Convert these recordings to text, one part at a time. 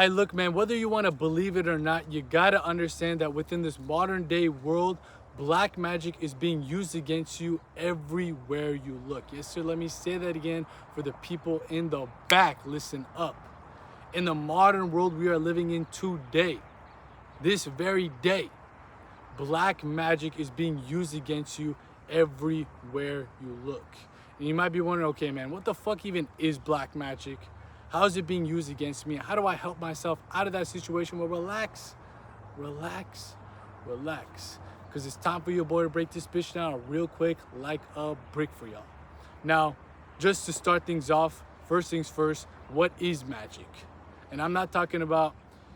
look, man, whether you want to believe it or not, you got to understand that within this modern day world, black magic is being used against you everywhere you look. Yes, sir. Let me say that again for the people in the back. Listen up. In the modern world we are living in today, this very day, black magic is being used against you everywhere you look. And you might be wondering, okay, man, what the fuck even is black magic? How is it being used against me? How do I help myself out of that situation? Well, relax, relax, relax. Because it's time for your boy to break this bitch down real quick like a brick for y'all. Now, just to start things off, first things first, what is magic? And I'm not talking about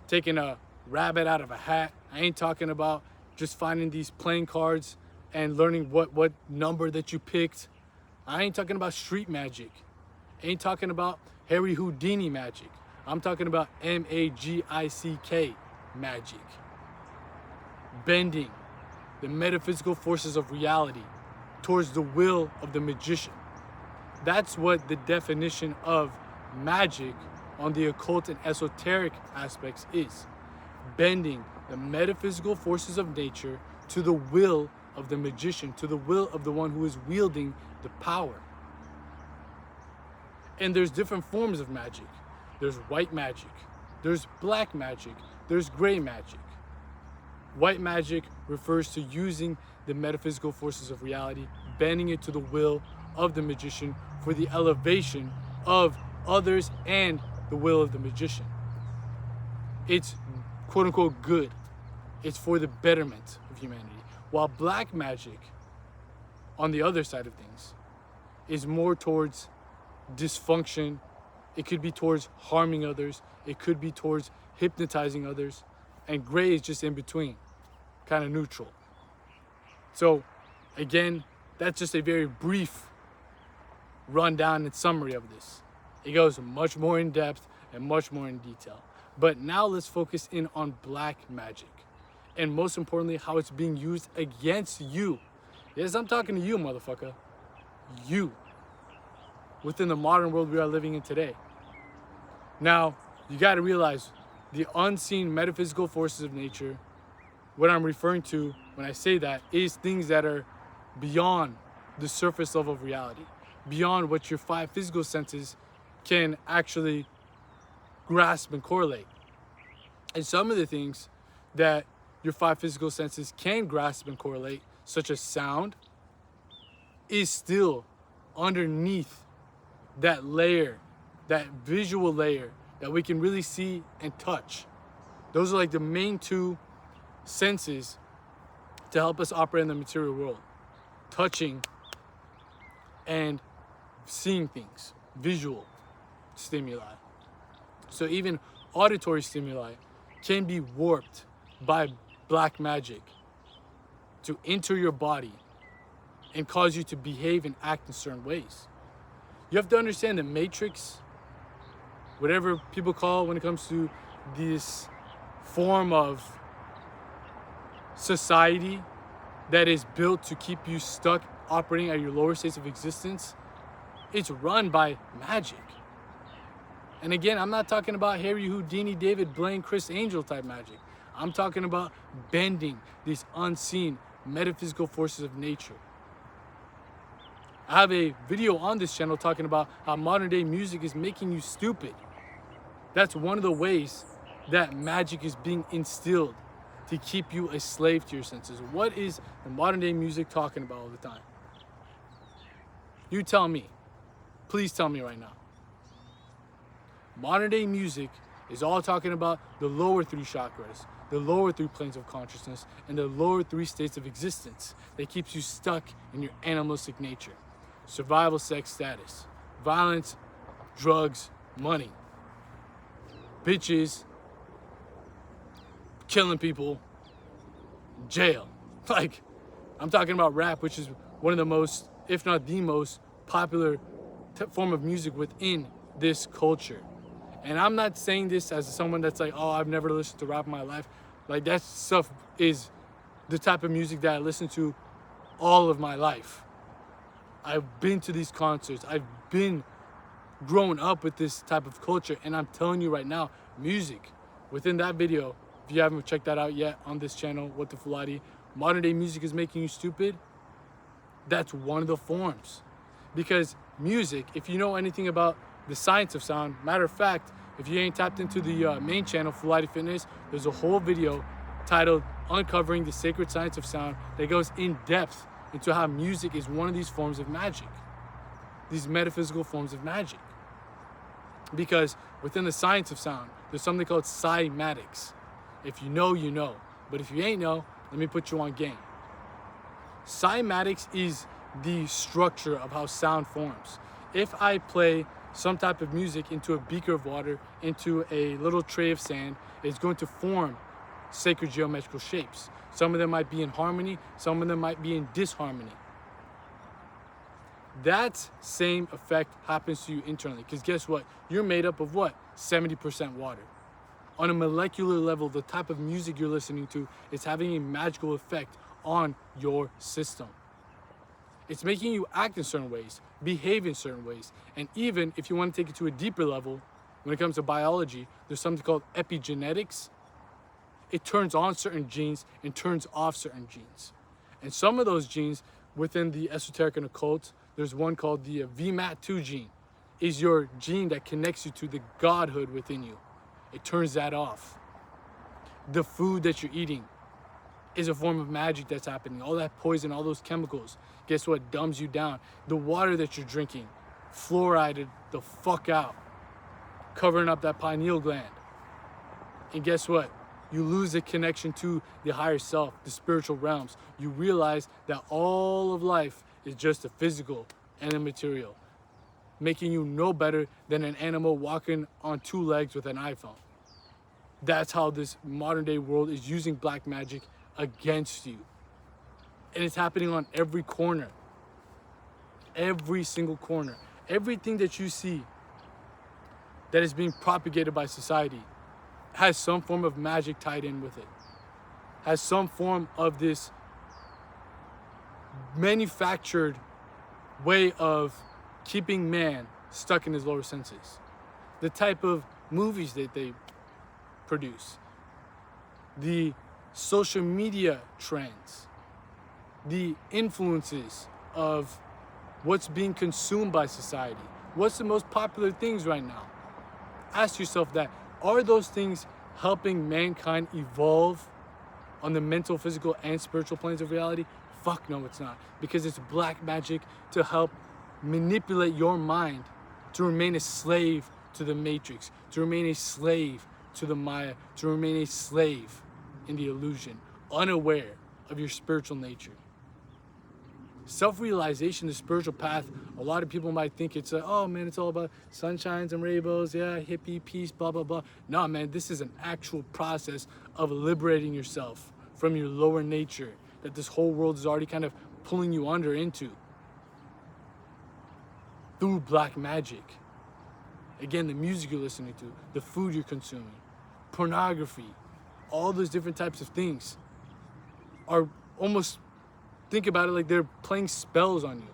taking a rabbit out of a hat. I ain't talking about just finding these playing cards and learning what number that you picked. I ain't talking about street magic. I ain't talking about Harry Houdini magic. I'm talking about magick magic. Bending the metaphysical forces of reality towards the will of the magician. That's what the definition of magic on the occult and esoteric aspects is. Bending the metaphysical forces of nature to the will of the magician, to the will of the one who is wielding the power. And there's different forms of magic. There's white magic, there's black magic, there's gray magic. White magic refers to using the metaphysical forces of reality, bending it to the will of the magician for the elevation of others and the will of the magician. It's quote unquote good. It's for the betterment of humanity. While black magic, on the other side of things, is more towards dysfunction. It could be towards harming others. It could be towards hypnotizing others. And gray is just in between, kind of neutral. So again, that's just a very brief rundown and summary of this. It goes much more in depth and much more in detail. But now let's focus in on black magic. And most importantly, how it's being used against you. Yes, I'm talking to you, motherfucker. You. Within the modern world we are living in today. Now, you got to realize the unseen metaphysical forces of nature, what I'm referring to when I say that is things that are beyond the surface level of reality, beyond what your five physical senses can actually grasp and correlate. And some of the things that your five physical senses can grasp and correlate, such as sound, is still underneath that layer, that visual layer that we can really see and touch. Those are like the main two senses to help us operate in the material world. Touching and seeing things, visual stimuli. So even auditory stimuli can be warped by black magic to enter your body and cause you to behave and act in certain ways. You have to understand the matrix, whatever people call when it comes to this form of society that is built to keep you stuck operating at your lower states of existence. It's run by magic. And again, I'm not talking about Harry Houdini, David Blaine, Chris Angel type magic. I'm talking about bending these unseen metaphysical forces of nature. I have a video on this channel talking about how modern day music is making you stupid. That's one of the ways that magic is being instilled to keep you a slave to your senses. What is the modern day music talking about all the time? You tell me. Please tell me right now. Modern day music is all talking about the lower three chakras, the lower three planes of consciousness, and the lower three states of existence that keeps you stuck in your animalistic nature. Survival, sex, status, violence, drugs, money, bitches, killing people, jail. Like, I'm talking about rap, which is one of the most, if not the most popular form of music within this culture. And I'm not saying this as someone that's like, oh, I've never listened to rap in my life. Like, that stuff is the type of music that I listen to all of my life. I've been to these concerts. I've been grown up with this type of culture. And I'm telling you right now, music. Within that video, if you haven't checked that out yet on this channel, What the Fulati, modern day music is making you stupid. That's one of the forms. Because music, if you know anything about the science of sound, matter of fact, if you ain't tapped into the main channel, Fulati Fitness, there's a whole video titled Uncovering the Sacred Science of Sound that goes in depth into how music is one of these forms of magic, these metaphysical forms of magic. Because within the science of sound, there's something called cymatics. If you know, you know. But if you ain't know, let me put you on game. Cymatics is the structure of how sound forms. If I play some type of music into a beaker of water, into a little tray of sand, it's going to form sacred geometrical shapes. Some of them might be in harmony, some of them might be in disharmony. That same effect happens to you internally, because guess what? You're made up of what? 70% water. On a molecular level, the type of music you're listening to is having a magical effect on your system. It's making you act in certain ways, behave in certain ways. And even if you want to take it to a deeper level, when it comes to biology, there's something called epigenetics. It turns on certain genes and turns off certain genes. And some of those genes within the esoteric and occult, there's one called the VMAT2 gene, is your gene that connects you to the godhood within you. It turns that off. The food that you're eating is a form of magic that's happening. All that poison, all those chemicals, guess what? Dumbs you down. The water that you're drinking, fluorided the fuck out, covering up that pineal gland. And guess what? You lose the connection to the higher self, the spiritual realms. You realize that all of life is just a physical and a material, making you no better than an animal walking on two legs with an iPhone. That's how this modern day world is using black magic against you. And it's happening on every corner. Every single corner. Everything that you see that is being propagated by society has some form of magic tied in with it. Has some form of this manufactured way of keeping man stuck in his lower senses. The type of movies that they produce, the social media trends, the influences of what's being consumed by society. What's the most popular things right now? Ask yourself that. Are those things helping mankind evolve on the mental, physical, and spiritual planes of reality? Fuck no, it's not. Because it's black magic to help manipulate your mind to remain a slave to the matrix, to remain a slave to the Maya, to remain a slave in the illusion, unaware of your spiritual nature. Self-realization, the spiritual path, a lot of people might think it's oh man, it's all about sunshines and rainbows, yeah, hippie, peace, blah, blah, blah. No, man, this is an actual process of liberating yourself from your lower nature that this whole world is already kind of pulling you under into through black magic. Again, the music you're listening to, the food you're consuming, pornography, all those different types of things are almost, think about it like they're playing spells on you.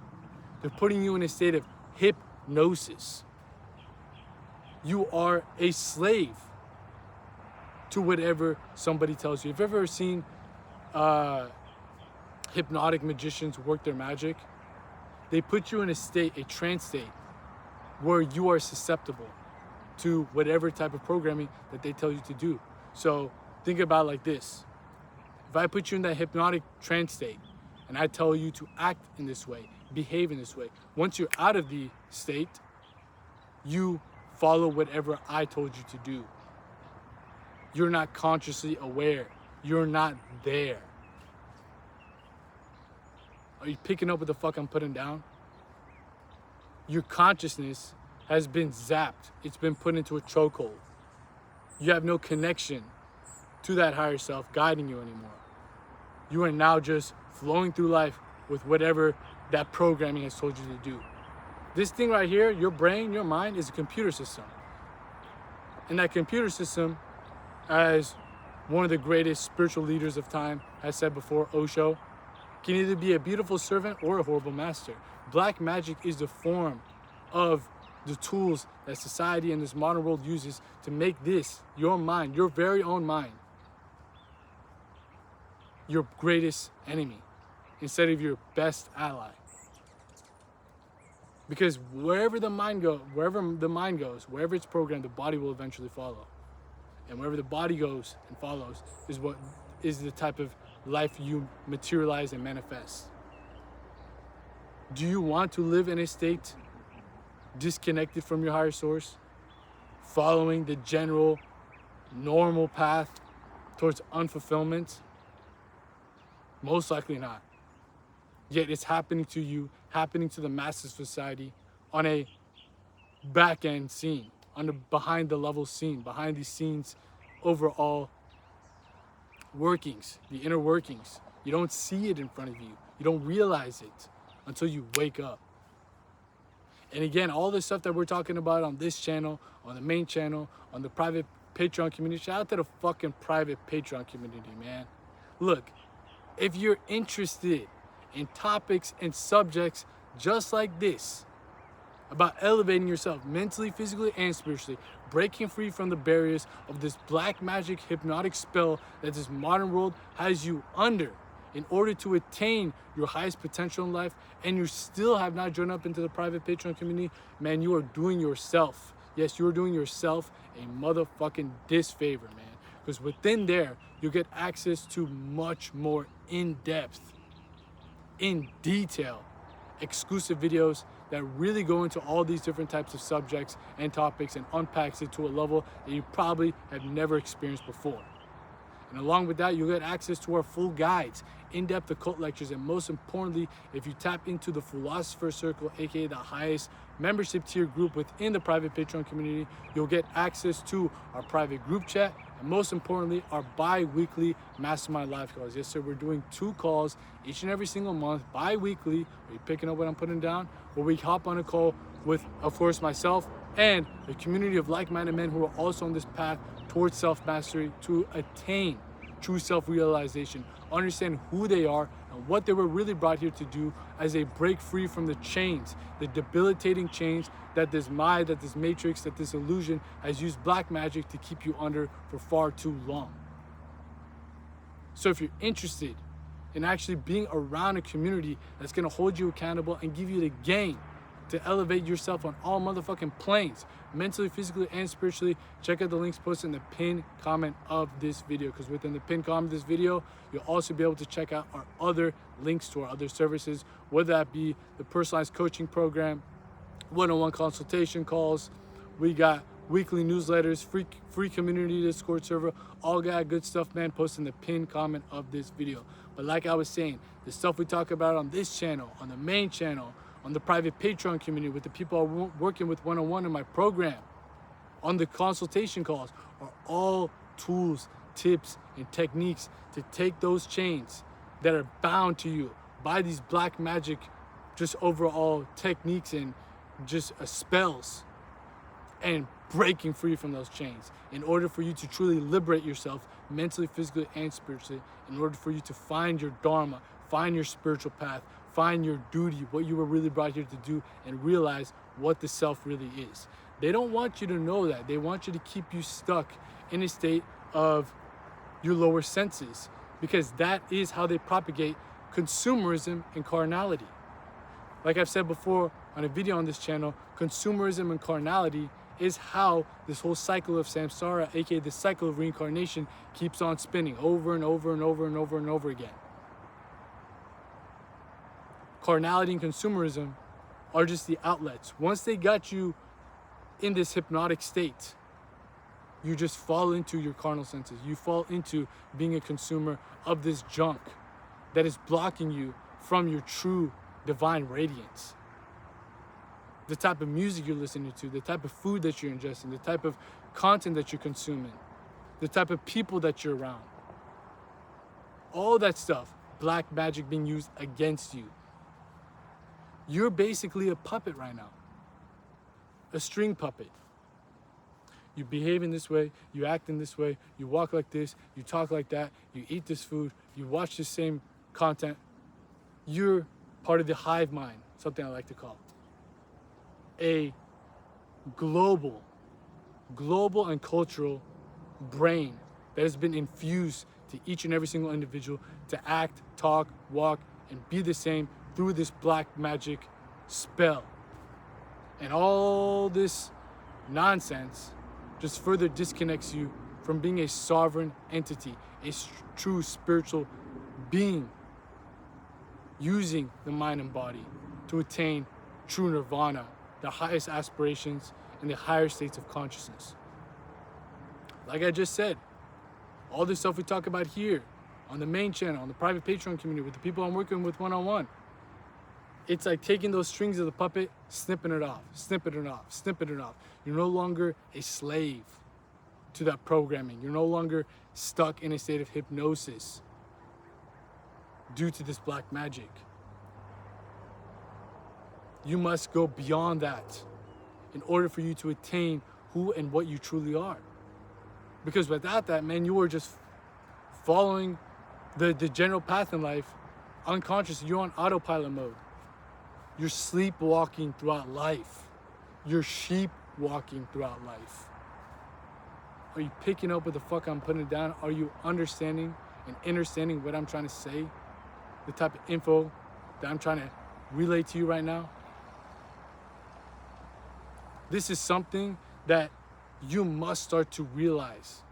They're putting you in a state of hypnosis. You are a slave to whatever somebody tells you. Have you ever seen hypnotic magicians work their magic? They put you in a state, a trance state, where you are susceptible to whatever type of programming that they tell you to do. So think about it like this. If I put you in that hypnotic trance state and I tell you to act in this way, behave in this way, once you're out of the state, you follow whatever I told you to do. You're not consciously aware. You're not there. Are you picking up what the fuck I'm putting down? Your consciousness has been zapped. It's been put into a chokehold. You have no connection to that higher self guiding you anymore. You are now just flowing through life with whatever that programming has told you to do. This thing right here, your brain, your mind, is a computer system. And that computer system, as one of the greatest spiritual leaders of time has said before, Osho, can either be a beautiful servant or a horrible master. Black magic is the form of the tools that society and this modern world uses to make this, your mind, your very own mind, your greatest enemy instead of your best ally. Because wherever the mind goes, wherever it's programmed, the body will eventually follow. And wherever the body goes and follows is what is the type of life you materialize and manifest. Do you want to live in a state disconnected from your higher source, following the general, normal path towards unfulfillment? Most likely not. Yet it's happening to you, happening to the masses of society on a back end scene, on the behind the level scene, behind these scenes, overall workings, the inner workings. You don't see it in front of you. You don't realize it until you wake up. And again, all the stuff that we're talking about on this channel, on the main channel, on the private Patreon community, shout out to the fucking private Patreon community, man. Look, if you're interested in topics and subjects just like this, about elevating yourself mentally, physically, and spiritually, breaking free from the barriers of this black magic hypnotic spell that this modern world has you under in order to attain your highest potential in life, and you still have not joined up into the private Patreon community, man, you are doing yourself, yes, you are doing yourself a motherfucking disfavor, man. Because within there, you get access to much more in-depth, in detail, exclusive videos that really go into all these different types of subjects and topics and unpacks it to a level that you probably have never experienced before. And along with that, you'll get access to our full guides, in-depth occult lectures, and most importantly, if you tap into the Philosopher's Circle, aka the highest membership tier group within the private Patreon community, you'll get access to our private group chat, and most importantly, our bi-weekly mastermind live calls. Yes, sir, we're doing 2 calls each and every single month, bi-weekly. Are you picking up what I'm putting down? Where we hop on a call with, of course, myself and a community of like-minded men who are also on this path towards self-mastery to attain true self-realization, understand who they are and what they were really brought here to do as they break free from the chains, the debilitating chains that this Maya, that this matrix, that this illusion has used black magic to keep you under for far too long. So if you're interested in actually being around a community that's gonna hold you accountable and give you the game to elevate yourself on all motherfucking planes, mentally, physically, and spiritually, check out the links posted in the pinned comment of this video, because within the pinned comment of this video, you'll also be able to check out our other links to our other services, whether that be the personalized coaching program, one-on-one consultation calls, we got weekly newsletters, free community Discord server, all that good stuff, man, posted in the pinned comment of this video. But like I was saying, the stuff we talk about on this channel, on the main channel, on the private Patreon community, with the people I'm working with one-on-one in my program, on the consultation calls, are all tools, tips, and techniques to take those chains that are bound to you by these black magic, just overall techniques and just spells, and breaking free from those chains in order for you to truly liberate yourself mentally, physically, and spiritually, in order for you to find your dharma, find your spiritual path, find your duty, what you were really brought here to do, and realize what the self really is. They don't want you to know that. They want you to keep you stuck in a state of your lower senses, because that is how they propagate consumerism and carnality. Like I've said before on a video on this channel, consumerism and carnality is how this whole cycle of samsara, aka the cycle of reincarnation, keeps on spinning over and over and over and over and over again. Carnality and consumerism are just the outlets. Once they got you in this hypnotic state, you just fall into your carnal senses. You fall into being a consumer of this junk that is blocking you from your true divine radiance. The type of music you're listening to, the type of food that you're ingesting, the type of content that you're consuming, the type of people that you're around. All that stuff, black magic being used against you. You're basically a puppet right now, a string puppet. You behave in this way, you act in this way, you walk like this, you talk like that, you eat this food, you watch the same content. You're part of the hive mind, something I like to call a global and cultural brain that has been infused to each and every single individual to act, talk, walk, and be the same through this black magic spell. And all this nonsense just further disconnects you from being a sovereign entity, a true spiritual being, using the mind and body to attain true nirvana, the highest aspirations and the higher states of consciousness. Like I just said, all this stuff we talk about here on the main channel, on the private Patreon community, with the people I'm working with one-on-one, it's like taking those strings of the puppet, snipping it off, snipping it off, snipping it off. You're no longer a slave to that programming. You're no longer stuck in a state of hypnosis due to this black magic. You must go beyond that in order for you to attain who and what you truly are. Because without that, man, you are just following the general path in life unconsciously. You're on autopilot mode. You're sleepwalking throughout life. You're sheep walking throughout life. Are you picking up what the fuck I'm putting down? Are you understanding and understanding what I'm trying to say? The type of info that I'm trying to relay to you right now? This is something that you must start to realize.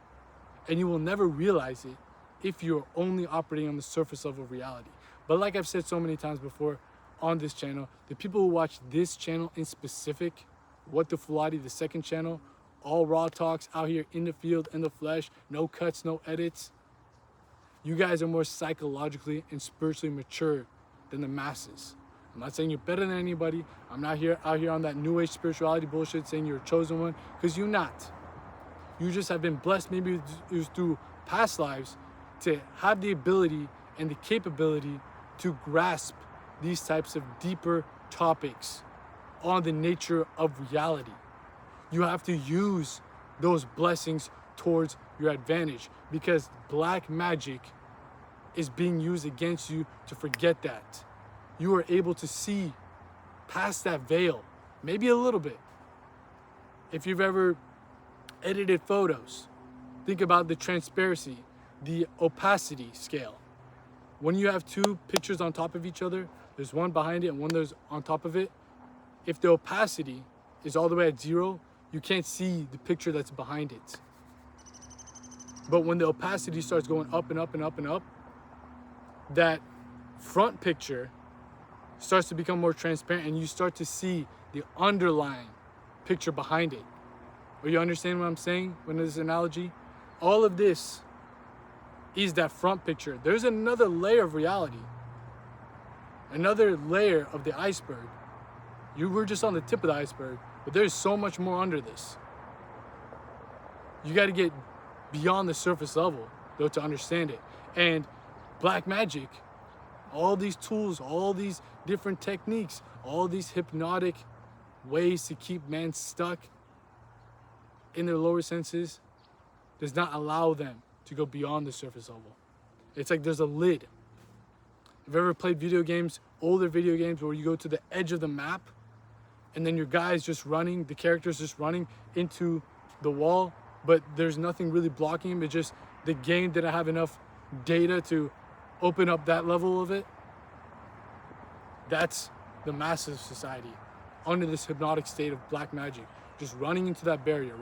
And you will never realize it if you're only operating on the surface level of reality. But like I've said so many times before on this channel, the people who watch this channel in specific, What the Fulati, the second channel, all raw talks out here in the field, in the flesh, no cuts, no edits. You guys are more psychologically and spiritually mature than the masses. I'm not saying you're better than anybody. I'm not out here on that new age spirituality bullshit saying you're a chosen one, because you're not. You just have been blessed, maybe it was through past lives, to have the ability and the capability to grasp these types of deeper topics on the nature of reality. You have to use those blessings towards your advantage, because black magic is being used against you to forget that. You are able to see past that veil, maybe a little bit. If you've ever edited photos, think about the transparency, the opacity scale. When you have two pictures on top of each other, there's one behind it and one there's on top of it. If the opacity is all the way at 0, you can't see the picture that's behind it. But when the opacity starts going up and up and up and up, that front picture starts to become more transparent and you start to see the underlying picture behind it. Are you understanding what I'm saying with this analogy? All of this is that front picture. There's another layer of reality, another layer of the iceberg. You were just on the tip of the iceberg, but there's so much more under this. You got to get beyond the surface level, though, to understand it. And black magic, all these tools, all these different techniques, all these hypnotic ways to keep men stuck in their lower senses, does not allow them to go beyond the surface level. It's like there's a lid. Have you ever played video games, older video games, where you go to the edge of the map and then your guy's just running, the character's just running into the wall, but there's nothing really blocking him. It's just the game didn't have enough data to open up that level of it? That's the massive society under this hypnotic state of black magic, just running into that barrier,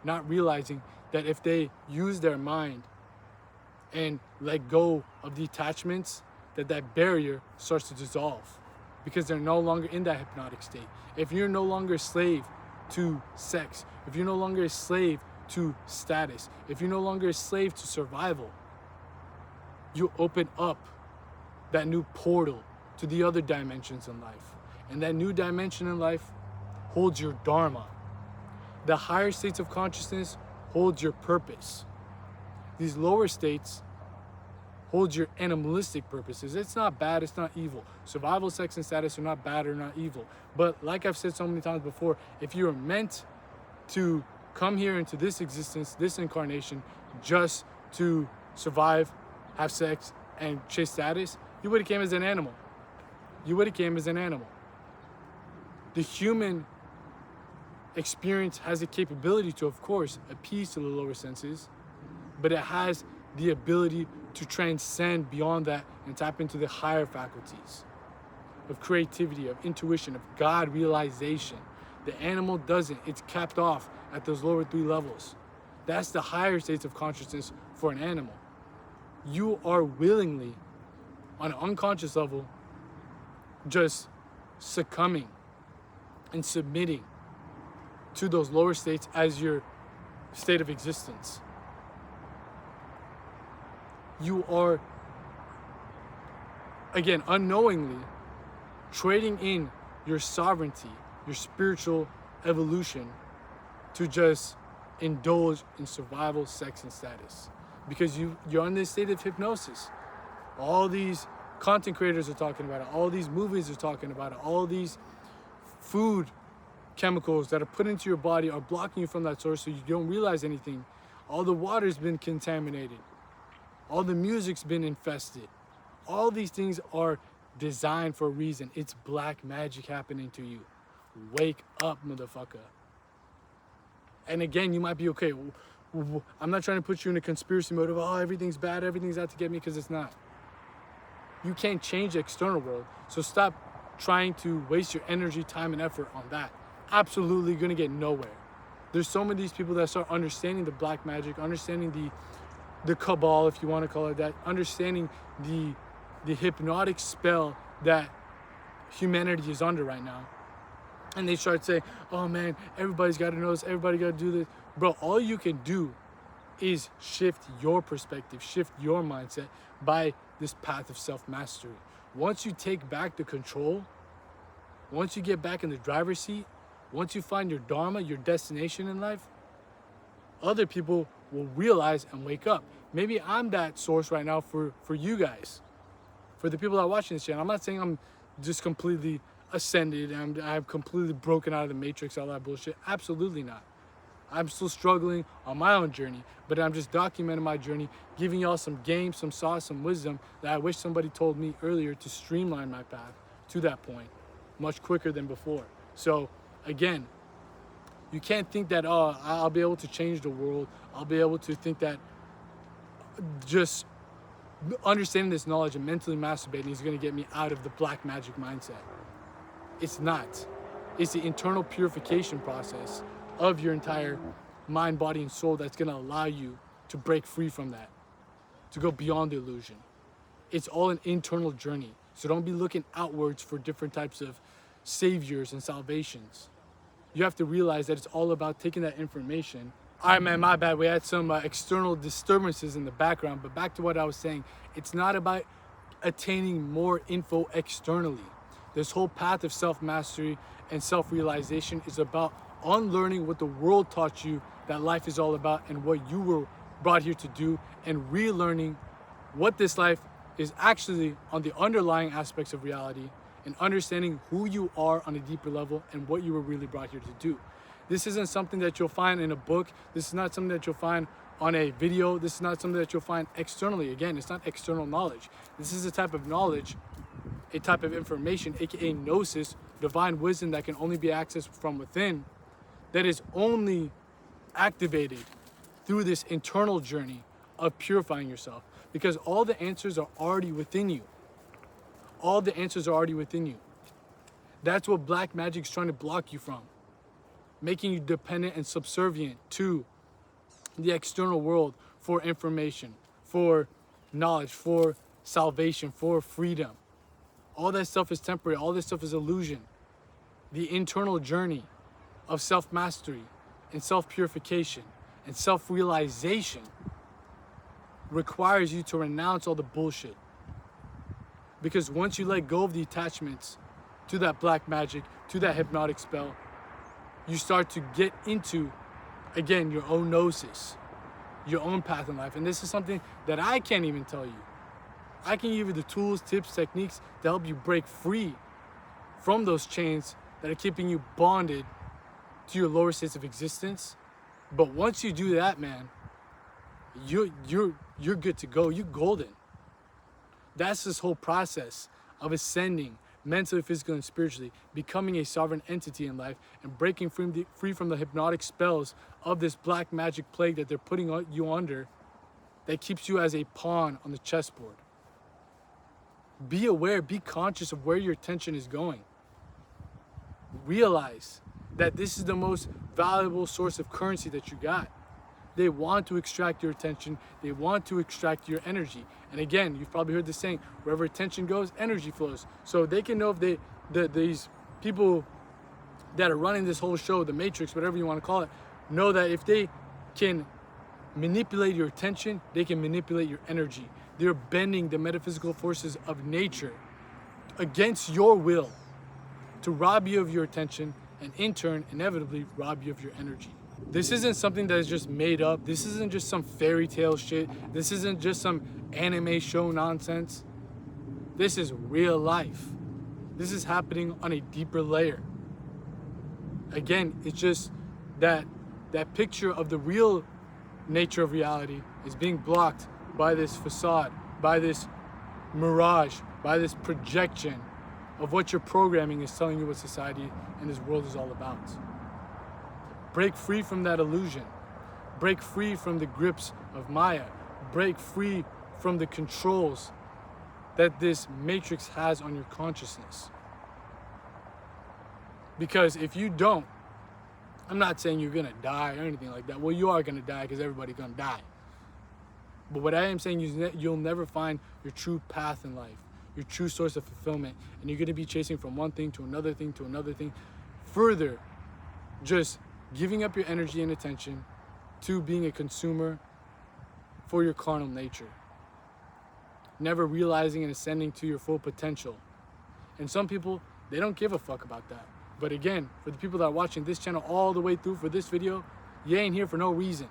not realizing that if they use their mind and let go of the attachments, that barrier starts to dissolve, because they're no longer in that hypnotic state. If you're no longer a slave to sex, if you're no longer a slave to status, if you're no longer a slave to survival, you open up that new portal to the other dimensions in life. And that new dimension in life holds your dharma. The higher states of consciousness holds your purpose. These lower states hold your animalistic purposes. It's not bad, it's not evil. Survival, sex, and status are not bad or not evil. But like I've said so many times before, if you are meant to come here into this existence, this incarnation, just to survive, have sex, and chase status, you would have came as an animal. You would have came as an animal. The human experience has the capability to, of course, appease to the lower senses, but it has the ability to transcend beyond that and tap into the higher faculties of creativity, of intuition, of God realization. The animal doesn't. It's capped off at those lower 3 levels. That's the higher states of consciousness for an animal. You are willingly, on an unconscious level, just succumbing and submitting to those lower states as your state of existence. You are, again, unknowingly trading in your sovereignty, your spiritual evolution, to just indulge in survival, sex, and status. Because you're in this state of hypnosis. All these content creators are talking about it. All these movies are talking about it. All these food chemicals that are put into your body are blocking you from that source, so you don't realize anything. All the water's been contaminated. All the music's been infested. All these things are designed for a reason. It's black magic happening to you. Wake up, motherfucker. And again, you might be okay. I'm not trying to put you in a conspiracy mode of, oh, everything's bad, everything's out to get me, because it's not. You can't change the external world, so stop trying to waste your energy, time, and effort on that. Absolutely gonna get nowhere. There's so many of these people that start understanding the black magic, understanding the cabal, if you want to call it that, understanding the hypnotic spell that humanity is under right now. And they start saying, oh man, everybody's got to know this, everybody got to do this. Bro, all you can do is shift your perspective, shift your mindset by this path of self-mastery. Once you take back the control, once you get back in the driver's seat, once you find your dharma, your destination in life, other people will realize and wake up. Maybe I'm that source right now for you guys, for the people that are watching this channel. I'm not saying I'm just completely ascended and I've completely broken out of the matrix, all that bullshit. Absolutely not. I'm still struggling on my own journey, but I'm just documenting my journey, giving y'all some game, some sauce, some wisdom that I wish somebody told me earlier to streamline my path to that point much quicker than before. So again, you can't think that, oh, I'll be able to change the world. I'll be able to think that just understanding this knowledge and mentally masturbating is going to get me out of the black magic mindset. It's not. It's the internal purification process of your entire mind, body, and soul that's going to allow you to break free from that, to go beyond the illusion. It's all an internal journey. So don't be looking outwards for different types of saviors and salvations. You have to realize that it's all about taking that information. All right, man, my bad. We had some external disturbances in the background, but back to what I was saying. It's not about attaining more info externally. This whole path of self-mastery and self-realization is about unlearning what the world taught you that life is all about and what you were brought here to do, and relearning what this life is actually on the underlying aspects of reality, and understanding who you are on a deeper level and what you were really brought here to do. This isn't something that you'll find in a book. This is not something that you'll find on a video. This is not something that you'll find externally. Again, it's not external knowledge. This is a type of knowledge, a type of information, aka gnosis, divine wisdom that can only be accessed from within, that is only activated through this internal journey of purifying yourself, because all the answers are already within you. All the answers are already within you. That's what black magic's trying to block you from, making you dependent and subservient to the external world for information, for knowledge, for salvation, for freedom. All that stuff is temporary. All this stuff is illusion. The internal journey of self-mastery and self-purification and self-realization requires you to renounce all the bullshit. Because once you let go of the attachments to that black magic, to that hypnotic spell, you start to get into, again, your own gnosis, your own path in life. And this is something that I can't even tell you. I can give you the tools, tips, techniques to help you break free from those chains that are keeping you bonded to your lower states of existence. But once you do that, man, you're good to go. You're golden. That's this whole process of ascending, mentally, physically, and spiritually, becoming a sovereign entity in life and breaking free from the hypnotic spells of this black magic plague that they're putting you under, that keeps you as a pawn on the chessboard. Be aware, be conscious of where your attention is going. Realize that this is the most valuable source of currency that you got. They want to extract your attention. They want to extract your energy. And again, you've probably heard this saying, wherever attention goes, energy flows. So they can know if these people that are running this whole show, the Matrix, whatever you want to call it, know that if they can manipulate your attention, they can manipulate your energy. They're bending the metaphysical forces of nature against your will to rob you of your attention and in turn, inevitably, rob you of your energy. This isn't something that is just made up. This isn't just some fairy tale shit. This isn't just some anime show nonsense. This is real life. This is happening on a deeper layer. Again, it's just that picture of the real nature of reality is being blocked by this facade, by this mirage, by this projection of what your programming is telling you what society and this world is all about. Break free from that illusion. Break free from the grips of Maya. Break free from the controls that this matrix has on your consciousness. Because if you don't, I'm not saying you're gonna die or anything like that. Well, you are gonna die because everybody's gonna die. But what I am saying is you'll never find your true path in life, your true source of fulfillment, and you're gonna be chasing from one thing to another thing to another thing, further just giving up your energy and attention to being a consumer for your carnal nature. Never realizing and ascending to your full potential. And some people, they don't give a fuck about that. But again, for the people that are watching this channel all the way through for this video, you ain't here for no reason.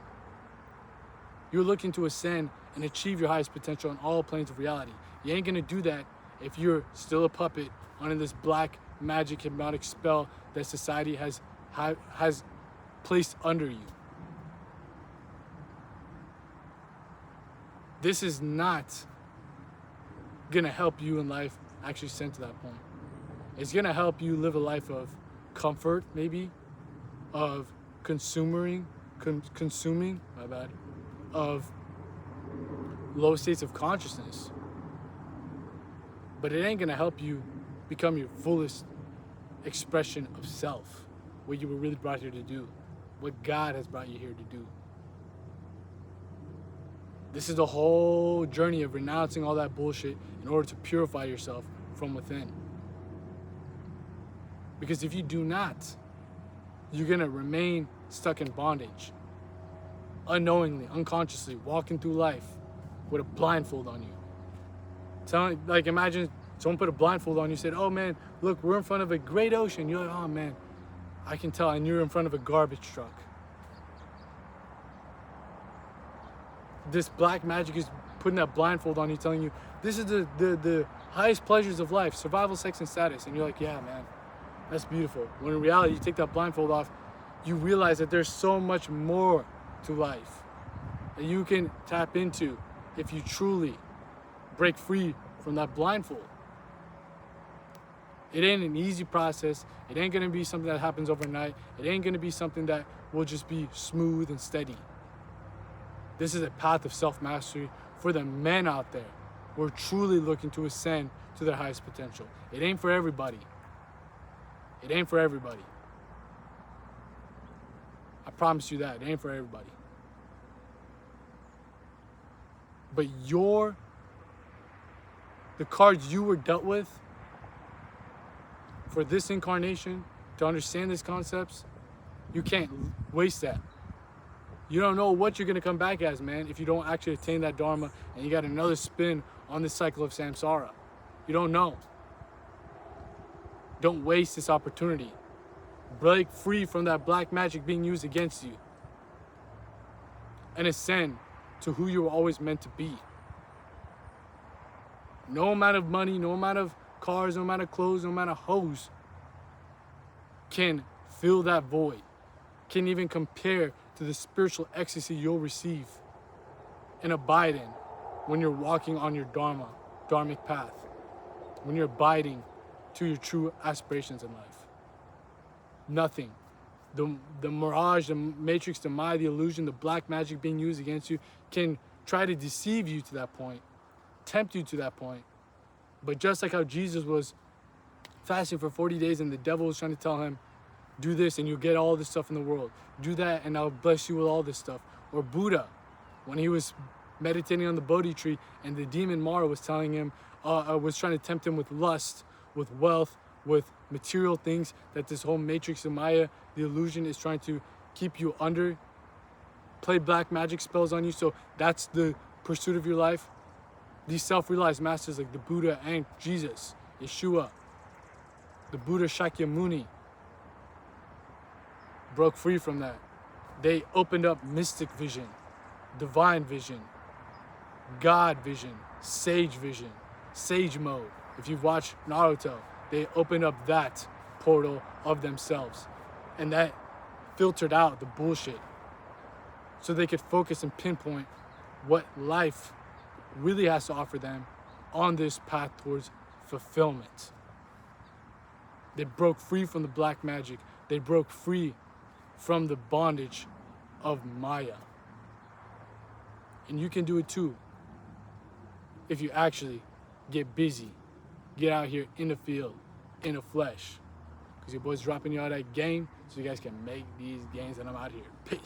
You're looking to ascend and achieve your highest potential on all planes of reality. You ain't gonna do that if you're still a puppet under this black magic hypnotic spell that society has placed under you. This is not gonna help you in life actually ascend to that point. It's gonna help you live a life of comfort, maybe, of consuming, of low states of consciousness. But it ain't gonna help you become your fullest expression of self, what you were really brought here to do, what God has brought you here to do. This is the whole journey of renouncing all that bullshit in order to purify yourself from within. Because if you do not, you're gonna remain stuck in bondage, unknowingly, unconsciously, walking through life with a blindfold on you. Imagine someone put a blindfold on you, said, oh man, look, we're in front of a great ocean. You're like, oh man, I can tell, and you're in front of a garbage truck. This black magic is putting that blindfold on you, telling you, this is the highest pleasures of life, survival, sex, and status. And you're like, yeah, man, that's beautiful. When in reality, you take that blindfold off, you realize that there's so much more to life that you can tap into if you truly break free from that blindfold. It ain't an easy process. It ain't gonna be something that happens overnight. It ain't gonna be something that will just be smooth and steady. This is a path of self-mastery for the men out there who are truly looking to ascend to their highest potential. It ain't for everybody. It ain't for everybody. I promise you that. It ain't for everybody. But the cards you were dealt with for this incarnation, to understand these concepts, you can't waste that. You don't know what you're going to come back as, man, if you don't actually attain that Dharma and you got another spin on this cycle of samsara. You don't know. Don't waste this opportunity. Break free from that black magic being used against you. And ascend to who you were always meant to be. No amount of money, no amount of cars, no amount of clothes, no amount of hoes can fill that void, can even compare to the spiritual ecstasy you'll receive and abide in when you're walking on your dharmic path, when you're abiding to your true aspirations in life. Nothing. The mirage, the matrix, the Maya, the illusion, the black magic being used against you can try to deceive you to that point, tempt you to that point. But just like how Jesus was fasting for 40 days and the devil was trying to tell him, do this and you'll get all this stuff in the world. Do that and I'll bless you with all this stuff. Or Buddha, when he was meditating on the Bodhi tree and the demon Mara was telling him, was trying to tempt him with lust, with wealth, with material things, that this whole matrix of Maya, the illusion, is trying to keep you under, play black magic spells on you. So that's the pursuit of your life. These self-realized masters like the Buddha and Jesus, Yeshua, the Buddha Shakyamuni, broke free from that. They opened up mystic vision, divine vision, God vision, sage mode. If you've watched Naruto, they opened up that portal of themselves. And that filtered out the bullshit. So they could focus and pinpoint what life really has to offer them on this path towards fulfillment. They broke free from the black magic. They broke free from the bondage of Maya. And you can do it too if you actually get busy. Get out here in the field, in the flesh. Because your boy's dropping you all that game so you guys can make these gains, and I'm out here. Peace.